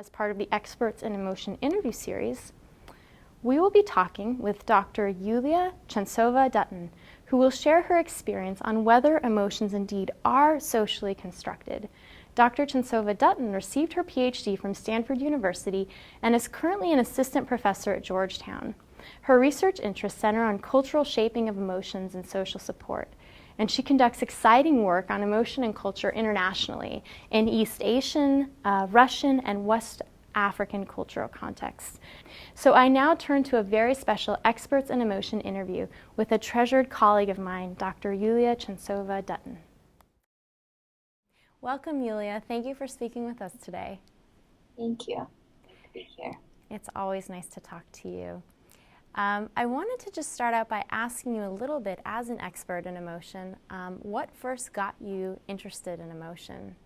as part of the Experts in Emotion interview series, we will be talking with Dr. Yulia Chentsova Dutton, who will share her experience on whether emotions indeed are socially constructed. Dr. Chentsova Dutton received her PhD from Stanford University and is currently an assistant professor at Georgetown. Her research interests center on cultural shaping of emotions and social support, and she conducts exciting work on emotion and culture internationally in East Asian, Russian, and West African cultural contexts. So I now turn to a very special Experts in Emotion interview with a treasured colleague of mine, Dr. Yulia Chentsova Dutton. Welcome, Yulia. Thank you for speaking with us today. Thank you. Good to be here. It's always nice to talk to you. I wanted to just start out by asking you a little bit, as an expert in emotion, what first got you interested in emotion?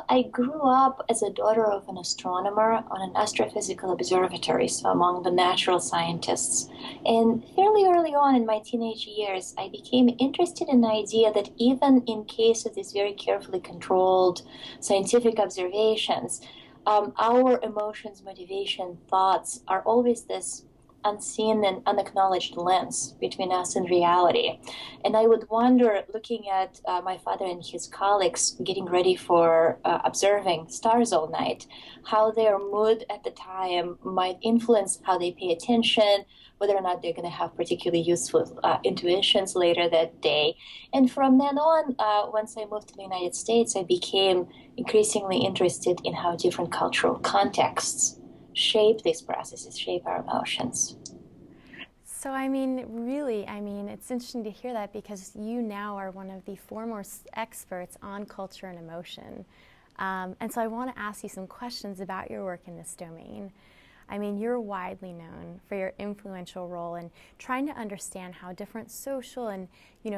I grew up as a daughter of an astronomer on an astrophysical observatory, so among the natural scientists. And fairly early on in my teenage years, I became interested in the idea that even in case of these very carefully controlled scientific observations, our emotions, motivation, thoughts are always this unseen and unacknowledged lens between us and reality. And I would wonder, looking at my father and his colleagues getting ready for observing stars all night, how their mood at the time might influence how they pay attention, whether or not they're going to have particularly useful intuitions later that day. And from then on, once I moved to the United States, I became increasingly interested in how different cultural contexts shape these processes, shape our emotions. So, it's interesting to hear that, because you now are one of the foremost experts on culture and emotion. And so I want to ask you some questions about your work in this domain. You're widely known for your influential role in trying to understand how different social and,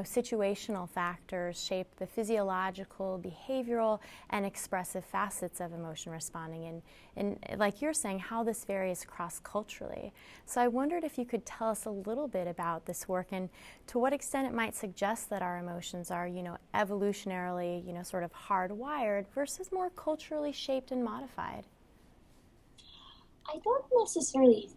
situational factors shape the physiological, behavioral, and expressive facets of emotion responding, and like you're saying, how this varies cross-culturally. So I wondered if you could tell us a little bit about this work and to what extent it might suggest that our emotions are, evolutionarily, sort of hardwired versus more culturally shaped and modified. I don't necessarily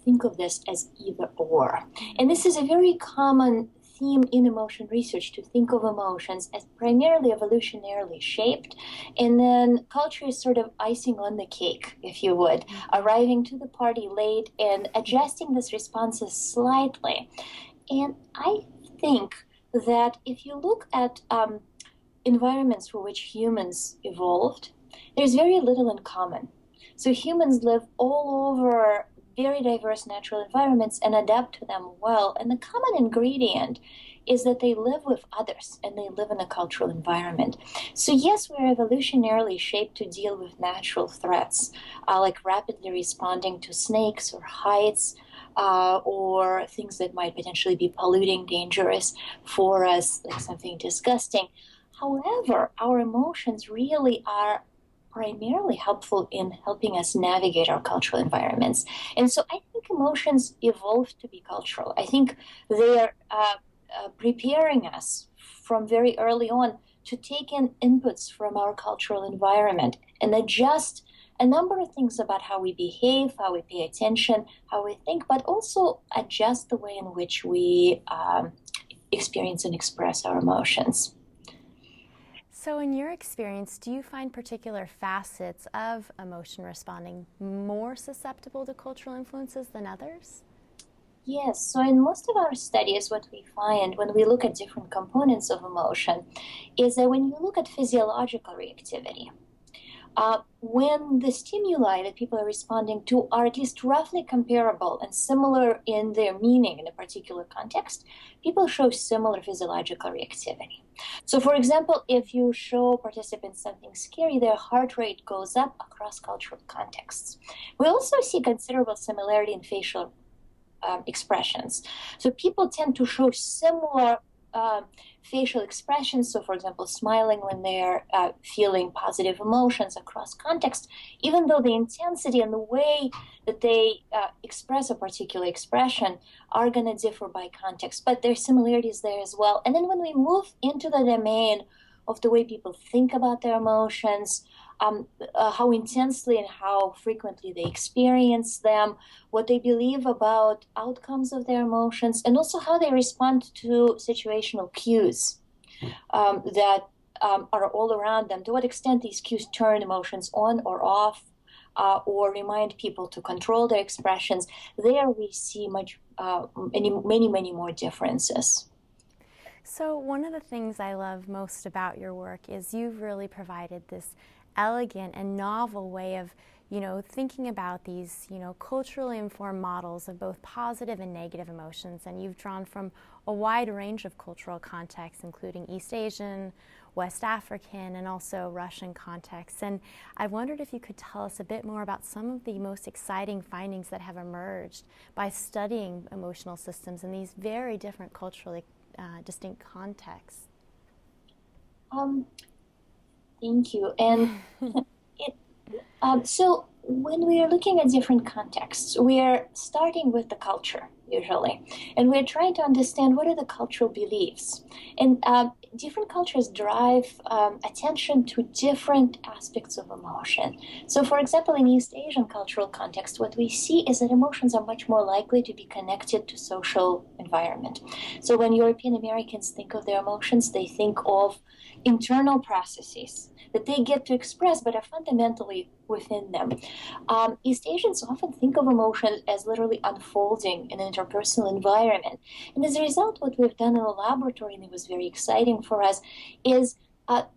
think of this as either or. And this is a very common theme in emotion research, to think of emotions as primarily evolutionarily shaped, and then culture is sort of icing on the cake, if you would, arriving to the party late and adjusting these responses slightly. And I think that if you look at environments for which humans evolved, there's very little in common. So humans live all over very diverse natural environments and adapt to them well. And the common ingredient is that they live with others and they live in a cultural environment. So yes, we're evolutionarily shaped to deal with natural threats, like rapidly responding to snakes or heights, or things that might potentially be polluting, dangerous for us, like something disgusting. However, our emotions really are primarily helpful in helping us navigate our cultural environments. And so I think emotions evolved to be cultural. I think they are preparing us from very early on to take in inputs from our cultural environment and adjust a number of things about how we behave, how we pay attention, how we think, but also adjust the way in which we experience and express our emotions. So in your experience, do you find particular facets of emotion responding more susceptible to cultural influences than others? Yes, so in most of our studies, what we find when we look at different components of emotion is that when you look at physiological reactivity, when the stimuli that people are responding to are at least roughly comparable and similar in their meaning in a particular context, people show similar physiological reactivity. So, for example, if you show participants something scary, their heart rate goes up across cultural contexts. We also see considerable similarity in facial expressions. So people tend to show similar facial expressions. So, for example, smiling when they're feeling positive emotions across context, even though the intensity and the way that they express a particular expression are going to differ by context. But there's similarities there as well. And then when we move into the domain of the way people think about their emotions, how intensely and how frequently they experience them, what they believe about outcomes of their emotions, and also how they respond to situational cues that are all around them, to what extent these cues turn emotions on or off, or remind people to control their expressions. There we see many more differences. So one of the things I love most about your work is you've really provided this elegant and novel way of, thinking about these, culturally informed models of both positive and negative emotions. And you've drawn from a wide range of cultural contexts, including East Asian, West African, and also Russian contexts. And I wondered if you could tell us a bit more about some of the most exciting findings that have emerged by studying emotional systems in these very different culturally distinct contexts. Thank you. And so when we are looking at different contexts, we are starting with the culture usually, and we're trying to understand what are the cultural beliefs. And different cultures drive attention to different aspects of emotion. So, for example, in East Asian cultural context, what we see is that emotions are much more likely to be connected to social environment. So when European Americans think of their emotions, they think of internal processes that they get to express but are fundamentally within them. East Asians often think of emotions as literally unfolding in an interpersonal environment. And as a result, what we've done in the laboratory, and it was very exciting for us, is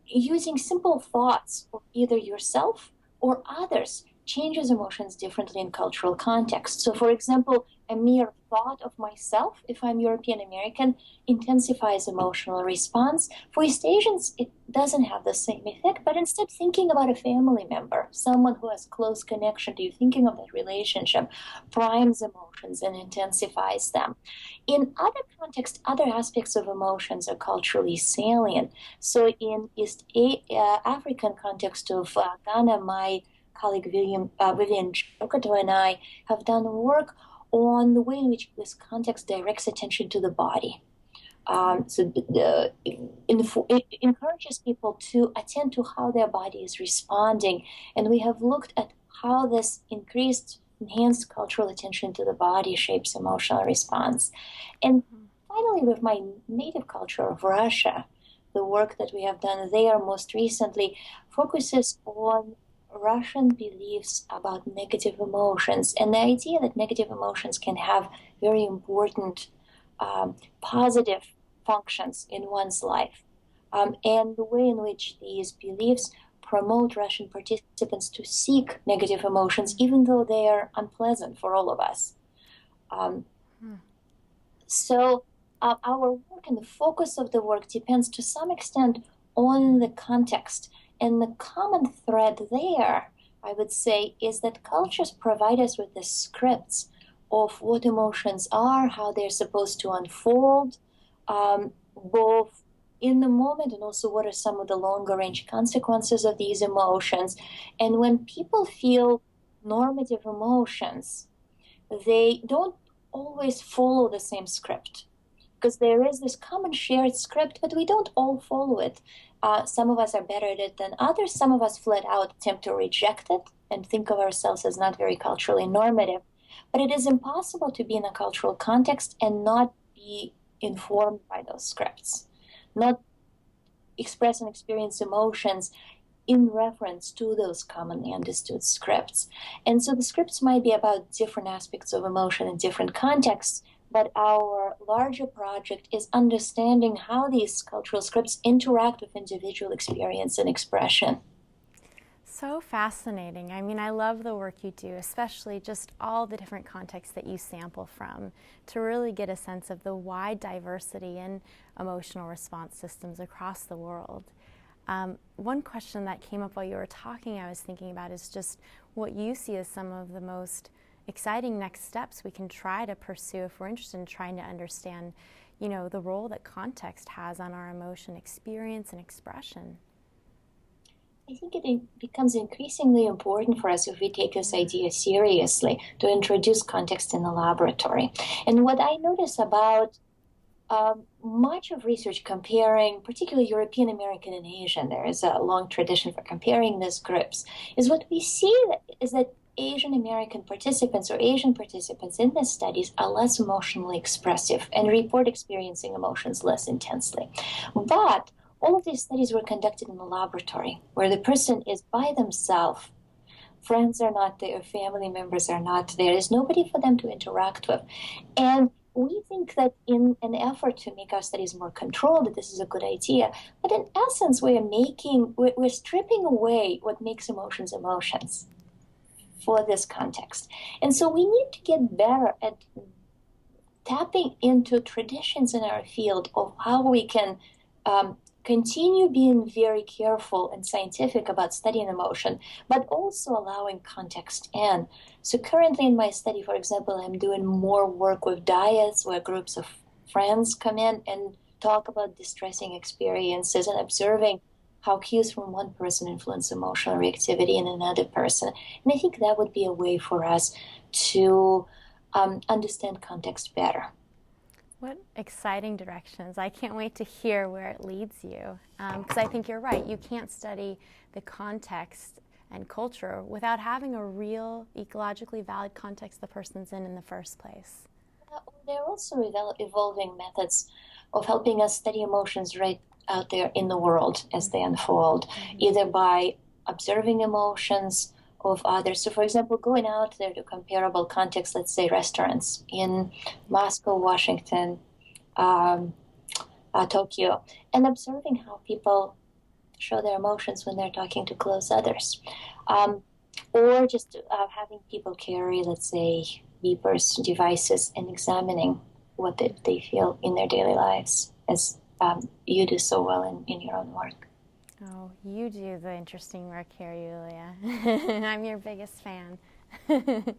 using simple thoughts of either yourself or others changes emotions differently in cultural context. So, for example, a mere thought of myself, if I'm European American, intensifies emotional response. For East Asians, it doesn't have the same effect, but instead thinking about a family member, someone who has close connection to you, thinking of that relationship, primes emotions and intensifies them. In other contexts, other aspects of emotions are culturally salient. So in East African context of Ghana, my colleague Vivian Jokato and I have done work on the way in which this context directs attention to the body. It encourages people to attend to how their body is responding. And we have looked at how this enhanced cultural attention to the body shapes emotional response. And finally, with my native culture of Russia, the work that we have done there most recently focuses on Russian beliefs about negative emotions and the idea that negative emotions can have very important positive functions in one's life, and the way in which these beliefs promote Russian participants to seek negative emotions, even though they are unpleasant for all of us. So our work and the focus of the work depends to some extent on the context. And the common thread there, I would say, is that cultures provide us with the scripts of what emotions are, how they're supposed to unfold, both in the moment and also what are some of the longer range consequences of these emotions. And when people feel normative emotions, they don't always follow the same script, because there is this common shared script, but we don't all follow it. Some of us are better at it than others. Some of us flat out attempt to reject it and think of ourselves as not very culturally normative. But it is impossible to be in a cultural context and not be informed by those scripts, not express and experience emotions in reference to those commonly understood scripts. And so the scripts might be about different aspects of emotion in different contexts, but our larger project is understanding how these cultural scripts interact with individual experience and expression. So fascinating. I mean, I love the work you do, especially just all the different contexts that you sample from, to really get a sense of the wide diversity in emotional response systems across the world. One question that came up while you were talking, I was thinking about, is just what you see as some of the most exciting next steps we can try to pursue if we're interested in trying to understand, the role that context has on our emotion experience and expression. I think it becomes increasingly important for us, if we take this idea seriously, to introduce context in the laboratory. And what I notice about much of research comparing, particularly European American and Asian, there is a long tradition for comparing these groups, is what we see is that Asian American participants or Asian participants in these studies are less emotionally expressive and report experiencing emotions less intensely. But all of these studies were conducted in a laboratory where the person is by themselves. Friends are not there, family members are not there. There's nobody for them to interact with. And we think that in an effort to make our studies more controlled, that this is a good idea. But in essence, we're stripping away what makes emotions emotions for this context. And so we need to get better at tapping into traditions in our field of how we can continue being very careful and scientific about studying emotion, but also allowing context in. So currently in my study, for example, I'm doing more work with dyads where groups of friends come in and talk about distressing experiences and observing how cues from one person influence emotional reactivity in another person. And I think that would be a way for us to understand context better. What exciting directions. I can't wait to hear where it leads you. Because I think you're right. You can't study the context and culture without having a real ecologically valid context the person's in the first place. There are also evolving methods of helping us study emotions right out there in the world as they unfold, either by observing emotions of others. So, for example, going out there to comparable contexts, let's say restaurants in Moscow, Washington, Tokyo, and observing how people show their emotions when they're talking to close others. Or just having people carry, let's say, beepers, devices, and examining what they feel in their daily lives, as you do so well in your own work. Oh, you do the interesting work here, Yulia. I'm your biggest fan. One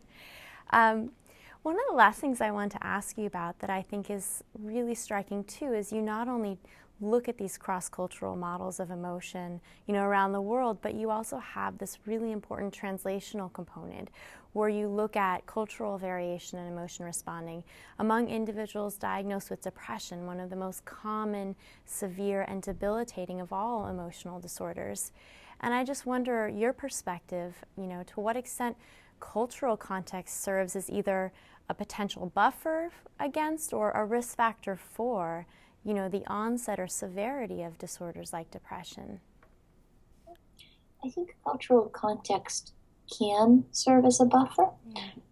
of the last things I want to ask you about that I think is really striking too is you not only look at these cross-cultural models of emotion, around the world, but you also have this really important translational component where you look at cultural variation in emotion responding among individuals diagnosed with depression, one of the most common, severe, and debilitating of all emotional disorders. And I just wonder your perspective, to what extent cultural context serves as either a potential buffer against or a risk factor for the onset or severity of disorders like depression. I think cultural context can serve as a buffer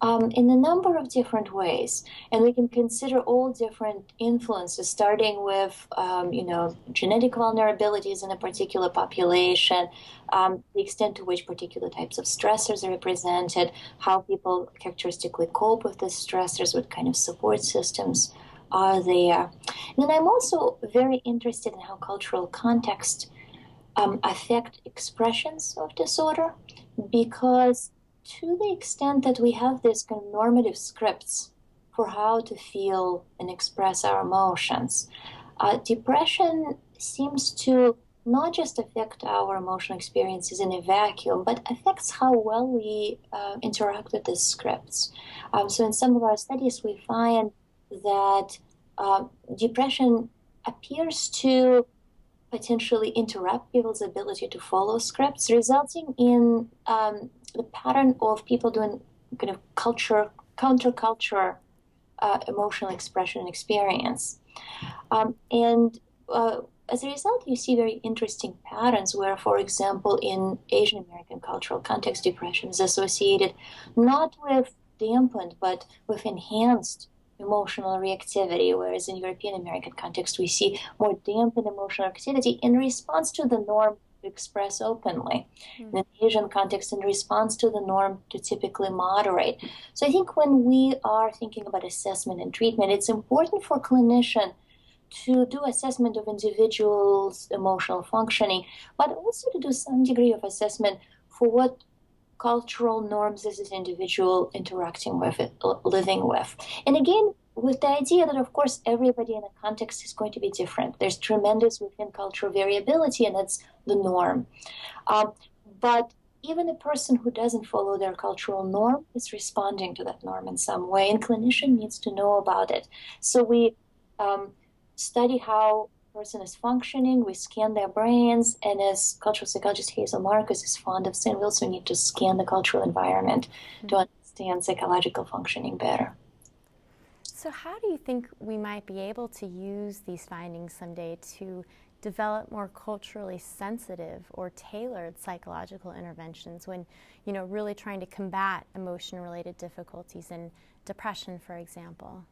in a number of different ways. And we can consider all different influences, starting with, genetic vulnerabilities in a particular population, the extent to which particular types of stressors are represented, how people characteristically cope with the stressors, what kind of support systems are there. And then I'm also very interested in how cultural context affect expressions of disorder, because to the extent that we have these kind of normative scripts for how to feel and express our emotions, depression seems to not just affect our emotional experiences in a vacuum, but affects how well we interact with these scripts. So in some of our studies, we find that depression appears to potentially interrupt people's ability to follow scripts, resulting in the pattern of people doing kind of counterculture emotional expression and experience. As a result, you see very interesting patterns where, for example, in Asian American cultural context, depression is associated not with dampened, but with enhanced emotional reactivity, whereas in European American context, we see more dampened emotional activity in response to the norm to express openly. In Asian context, in response to the norm to typically moderate. So I think when we are thinking about assessment and treatment, it's important for clinician to do assessment of individuals' emotional functioning, but also to do some degree of assessment for what cultural norms is this individual interacting with it, living with. And again, with the idea that, of course, everybody in a context is going to be different. There's tremendous within cultural variability, and that's the norm. But even a person who doesn't follow their cultural norm is responding to that norm in some way, and clinician needs to know about it. So we study how a person is functioning. We scan their brains, and as cultural psychologist Hazel Marcus is fond of saying, we also need to scan the cultural environment to understand psychological functioning better. So how do you think we might be able to use these findings someday to develop more culturally sensitive or tailored psychological interventions when, really trying to combat emotion-related difficulties and depression, for example?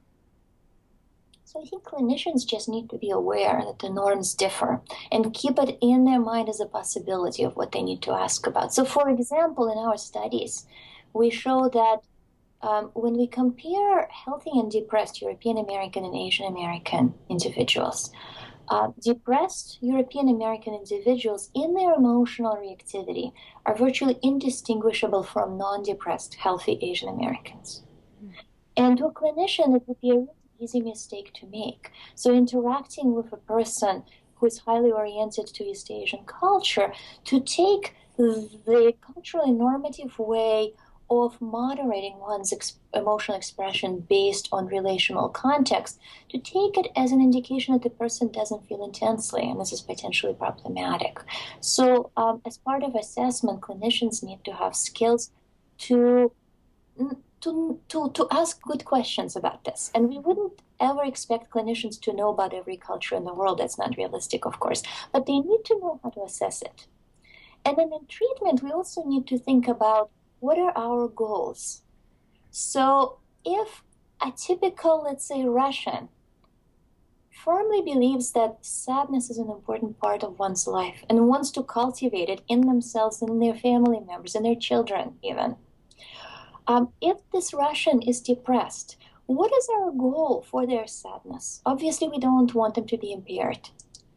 So I think clinicians just need to be aware that the norms differ and keep it in their mind as a possibility of what they need to ask about. So for example, in our studies, we show that when we compare healthy and depressed European American and Asian American individuals, depressed European American individuals in their emotional reactivity are virtually indistinguishable from non-depressed healthy Asian Americans. And to a clinician, it would be a really easy mistake to make. So interacting with a person who is highly oriented to East Asian culture, to take the culturally normative way of moderating one's emotional expression based on relational context, to take it as an indication that the person doesn't feel intensely, and this is potentially problematic. So as part of assessment, clinicians need to have skills to ask good questions about this. And we wouldn't ever expect clinicians to know about every culture in the world. That's not realistic, of course. But they need to know how to assess it. And then in treatment, we also need to think about what are our goals. So if a typical, let's say, Russian firmly believes that sadness is an important part of one's life and wants to cultivate it in themselves, in their family members, in their children even, if this Russian is depressed, what is our goal for their sadness? Obviously, we don't want them to be impaired.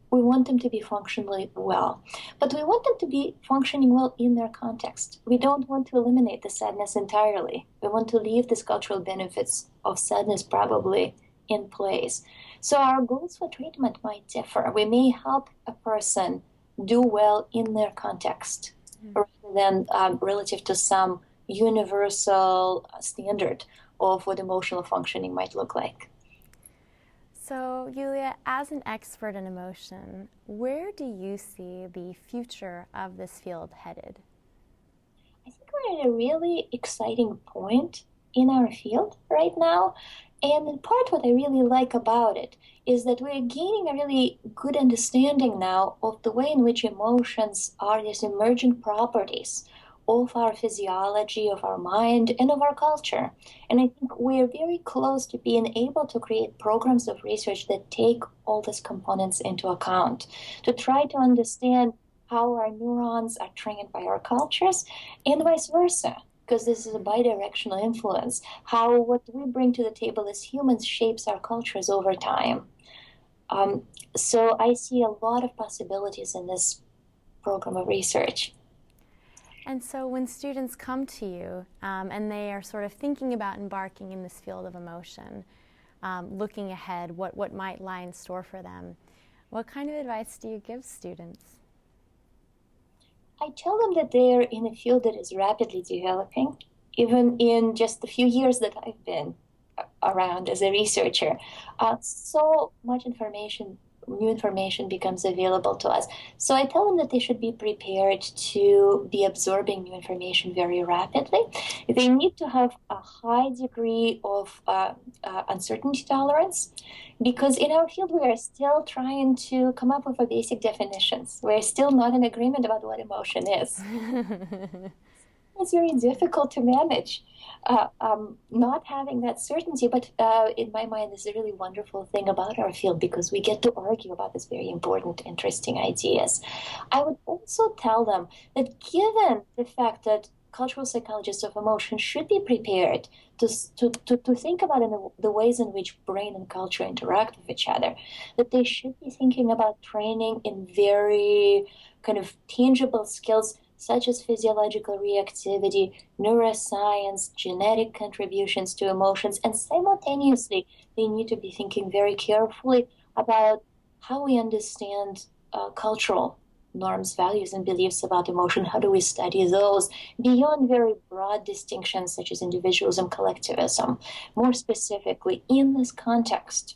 We want them to be functionally well. But we want them to be functioning well in their context. We don't want to eliminate the sadness entirely. We want to leave these cultural benefits of sadness probably in place. So our goals for treatment might differ. We may help a person do well in their context rather than relative to some universal standard of what emotional functioning might look like. So, Yulia, as an expert in emotion, where do you see the future of this field headed? I think we're at a really exciting point in our field right now. And in part, what I really like about it is that we're gaining a really good understanding now of the way in which emotions are these emergent properties of our physiology, of our mind, and of our culture. And I think we're very close to being able to create programs of research that take all these components into account, to try to understand how our neurons are trained by our cultures and vice versa, because this is a bidirectional influence, how what we bring to the table as humans shapes our cultures over time. So I see a lot of possibilities in this program of research. And so when students come to you and they are sort of thinking about embarking in this field of emotion, looking ahead, what might lie in store for them, what kind of advice do you give students? I tell them that they're in a field that is rapidly developing. Even in just the few years that I've been around as a researcher, so much information, new information becomes available to us. So I tell them that they should be prepared to be absorbing new information very rapidly. They need to have a high degree of uncertainty tolerance, because in our field we are still trying to come up with basic definitions. We're still not in agreement about what emotion is. It's very difficult to manage not having that certainty, but in my mind, this is a really wonderful thing about our field, because we get to argue about these very important, interesting ideas. I would also tell them that given the fact that cultural psychologists of emotion should be prepared to think about the ways in which brain and culture interact with each other, that they should be thinking about training in very kind of tangible skills such as physiological reactivity, neuroscience, genetic contributions to emotions, and simultaneously they need to be thinking very carefully about how we understand cultural norms, values, and beliefs about emotion. How do we study those beyond very broad distinctions such as individualism, collectivism, more specifically in this context?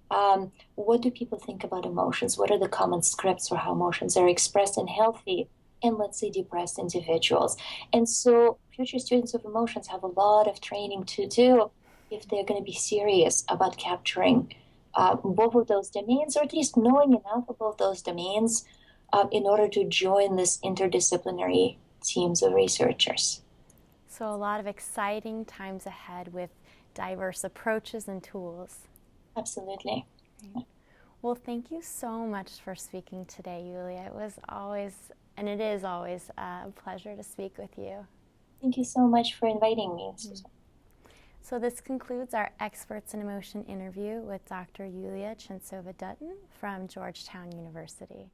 What do people think about emotions? What are the common scripts for how emotions are expressed in healthy and, let's say, depressed individuals? And so future students of emotions have a lot of training to do if they're going to be serious about capturing both of those domains, or at least knowing enough about those domains in order to join this interdisciplinary teams of researchers. So a lot of exciting times ahead with diverse approaches and tools. Absolutely. Right. Well, thank you so much for speaking today, Yulia. It was always, and it is always, a pleasure to speak with you. Thank you so much for inviting me, Susan. So this concludes our Experts in Emotion interview with Dr. Yulia Chentsova Dutton from Georgetown University.